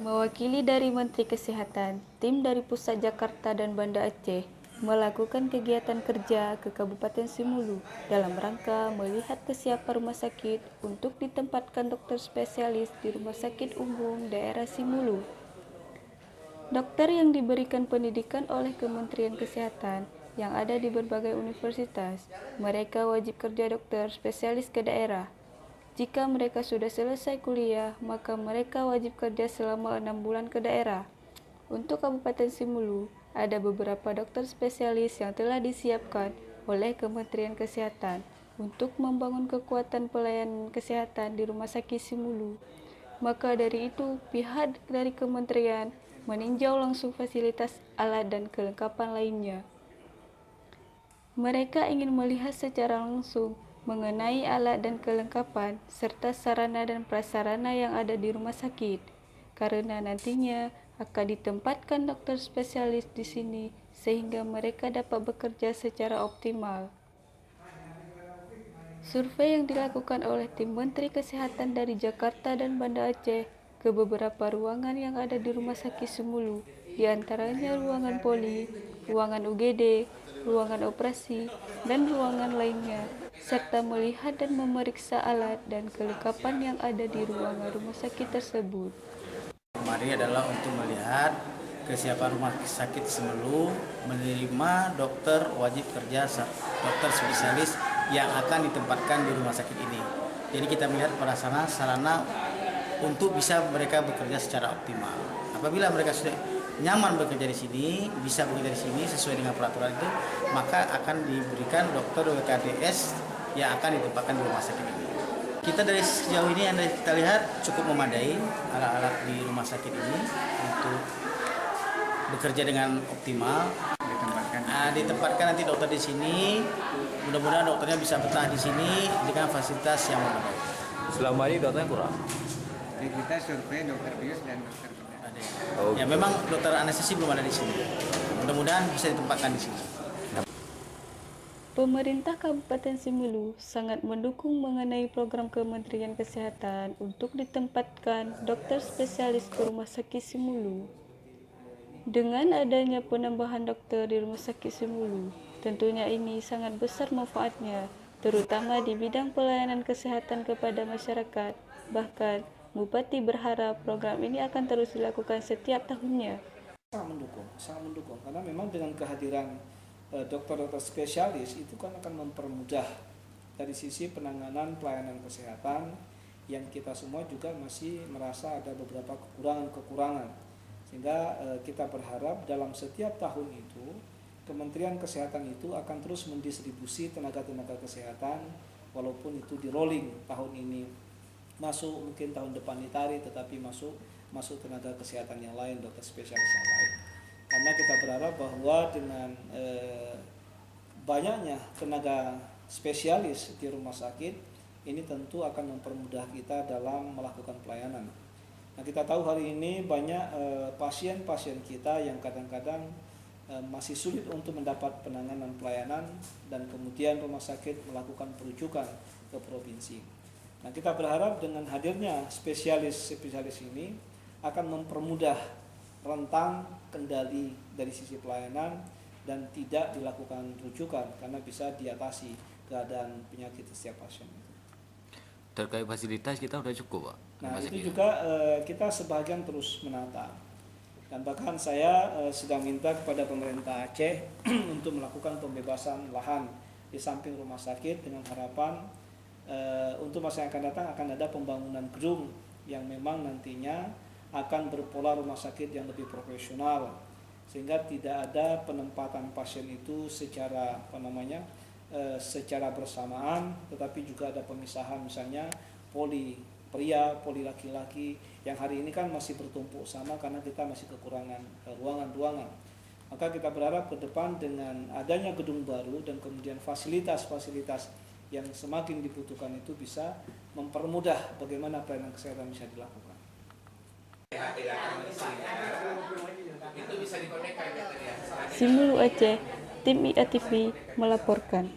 Mewakili dari Menteri Kesehatan, tim dari Pusat Jakarta dan Banda Aceh melakukan kegiatan kerja ke Kabupaten Simulu dalam rangka melihat kesiapan rumah sakit untuk ditempatkan dokter spesialis di Rumah Sakit Umum Daerah Simulu. Dokter yang diberikan pendidikan oleh Kementerian Kesehatan yang ada di berbagai universitas, mereka wajib kerja dokter spesialis ke daerah. Jika mereka sudah selesai kuliah, maka mereka wajib kerja selama 6 bulan ke daerah. Untuk Kabupaten Simulu, ada beberapa dokter spesialis yang telah disiapkan oleh Kementerian Kesehatan untuk membangun kekuatan pelayanan kesehatan di Rumah Sakit Simulu. Maka dari itu, pihak dari kementerian meninjau langsung fasilitas, alat, dan kelengkapan lainnya. Mereka ingin melihat secara langsung mengenai alat dan kelengkapan, serta sarana dan prasarana yang ada di rumah sakit, karena nantinya akan ditempatkan dokter spesialis di sini sehingga mereka dapat bekerja secara optimal. Survei yang dilakukan oleh tim Menteri Kesehatan dari Jakarta dan Banda Aceh ke beberapa ruangan yang ada di Rumah Sakit Simulu, di antaranya ruangan poli, ruangan UGD, ruangan operasi, dan ruangan lainnya, serta melihat dan memeriksa alat dan kelengkapan yang ada di ruangan rumah sakit tersebut. Kemarin adalah untuk melihat kesiapan rumah sakit Simulu menerima dokter wajib kerja, dokter spesialis yang akan ditempatkan di rumah sakit ini. Jadi kita melihat prasarana sarana untuk bisa mereka bekerja secara optimal. Apabila mereka sudah nyaman bekerja di sini, bisa bekerja di sini sesuai dengan peraturan itu, maka akan diberikan dokter WKDS yang akan ditempatkan di rumah sakit ini. Kita dari sejauh ini yang kita lihat cukup memadai alat-alat di rumah sakit ini untuk bekerja dengan optimal. Ditempatkan nanti dokter di sini. Mudah-mudahan dokternya bisa betah di sini dengan fasilitas yang memadai. Selama ini dokternya kurang. Kita survei dokter bius dan dokter bedah. Ya memang dokter anestesi belum ada di sini. Mudah-mudahan bisa ditempatkan di sini. Pemerintah Kabupaten Simulu sangat mendukung mengenai program Kementerian Kesehatan untuk ditempatkan dokter spesialis ke Rumah Sakit Simulu. Dengan adanya penambahan dokter di Rumah Sakit Simulu, tentunya ini sangat besar manfaatnya, terutama di bidang pelayanan kesehatan kepada masyarakat. Bahkan, Bupati berharap program ini akan terus dilakukan setiap tahunnya. Sangat mendukung, karena memang dengan kehadiran dokter-dokter spesialis itu kan akan mempermudah dari sisi penanganan pelayanan kesehatan yang kita semua juga masih merasa ada beberapa kekurangan, sehingga kita berharap dalam setiap tahun itu Kementerian Kesehatan itu akan terus mendistribusi tenaga-tenaga kesehatan, walaupun itu di rolling tahun ini masuk, mungkin tahun depan ditarik, tetapi masuk tenaga kesehatan yang lain, dokter spesialis yang lain. Karena kita berharap bahwa dengan banyaknya tenaga spesialis di rumah sakit ini tentu akan mempermudah kita dalam melakukan pelayanan. Nah, kita tahu hari ini banyak pasien-pasien kita yang kadang-kadang masih sulit untuk mendapat penanganan pelayanan dan kemudian rumah sakit melakukan perujukan ke provinsi. Nah, kita berharap dengan hadirnya spesialis ini akan mempermudah rentang kendali dari sisi pelayanan dan tidak dilakukan rujukan karena bisa diatasi keadaan penyakit setiap pasien itu. Terkait fasilitas kita sudah cukup, Pak? Nah, itu juga kita sebagian terus menata. Dan bahkan saya sedang minta kepada pemerintah Aceh untuk melakukan pembebasan lahan di samping rumah sakit dengan harapan untuk masa yang akan datang akan ada pembangunan gedung yang memang nantinya akan berpola rumah sakit yang lebih profesional, sehingga tidak ada penempatan pasien itu secara secara bersamaan, tetapi juga ada pemisahan, misalnya poli pria, poli laki-laki yang hari ini kan masih bertumpuk sama karena kita masih kekurangan ruangan-ruangan. Maka kita berharap ke depan dengan adanya gedung baru dan kemudian fasilitas-fasilitas yang semakin dibutuhkan itu bisa mempermudah bagaimana pelayanan kesehatan bisa dilakukan. Simulu Aceh, tim IATV melaporkan.